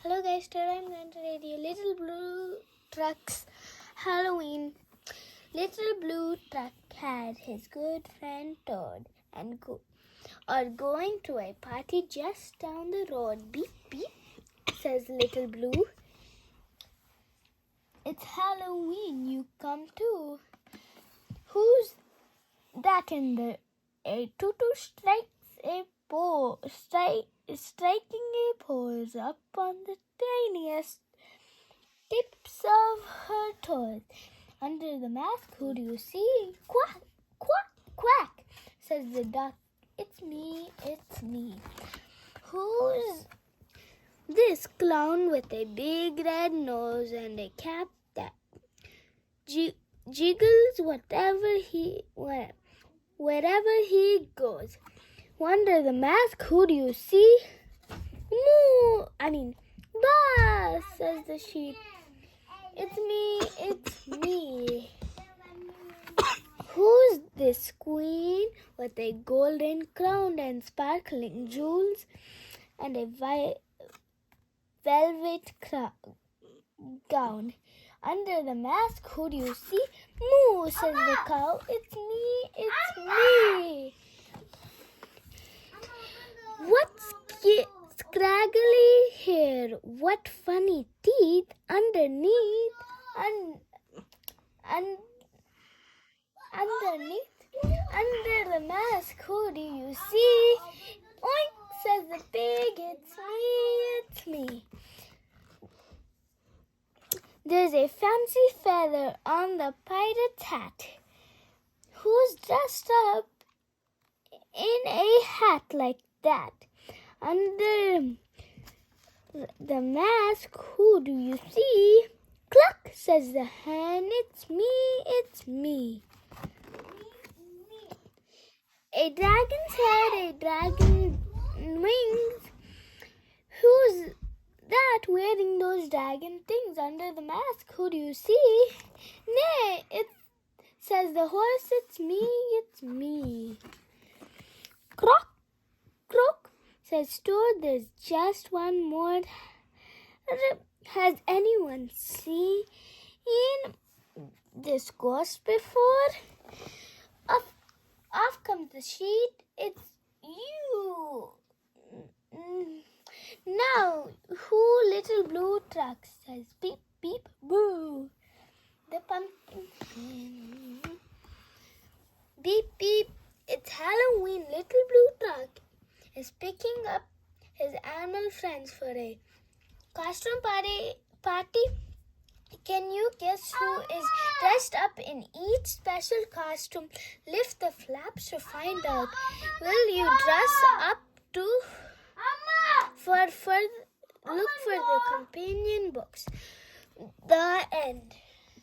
Hello guys, today I'm going to read you Little Blue Truck's Halloween. Little Blue Truck had his good friend Toad and are going to a party just down the road. Beep beep, says Little Blue. It's Halloween, you come too. Who's that in there? A tutu strikes a pose, striking a pose up on the tiniest tips of her toes. Under the mask, who do you see? Quack, quack, quack, says the duck. It's me, it's me. Who's this clown with a big red nose and a cap that jiggles wherever he goes? Under the mask, who do you see? Bah, says the sheep. It's me. Who's this queen with a golden crown and sparkling jewels and a velvet gown? Under the mask, who do you see? Moo, says the cow. It's me. What's scraggly hair? What funny teeth underneath? Under the mask, who do you see? Oink, says the pig. It's me. There's a fancy feather on the pirate's hat. Who's dressed up in a hat like that? Under the mask, who do you see? Cluck, says the hen. It's me. A dragon's head, a dragon wings. Who's that wearing those dragon things? Under the mask, who do you see? Nay, it says the horse. It's me. Croak, croak, says Toad. There's just one more. Has anyone seen this ghost before? Off comes the sheet. It's you. Now, who Little Blue Truck says beep, beep, boo. The pumpkin. Beep, beep. It's Halloween. Little Blue Truck is picking up his animal friends for a costume party. Can you guess who is dressed up in each special costume? Lift the flaps to find out. Will you dress up too? Look for the companion books. The end.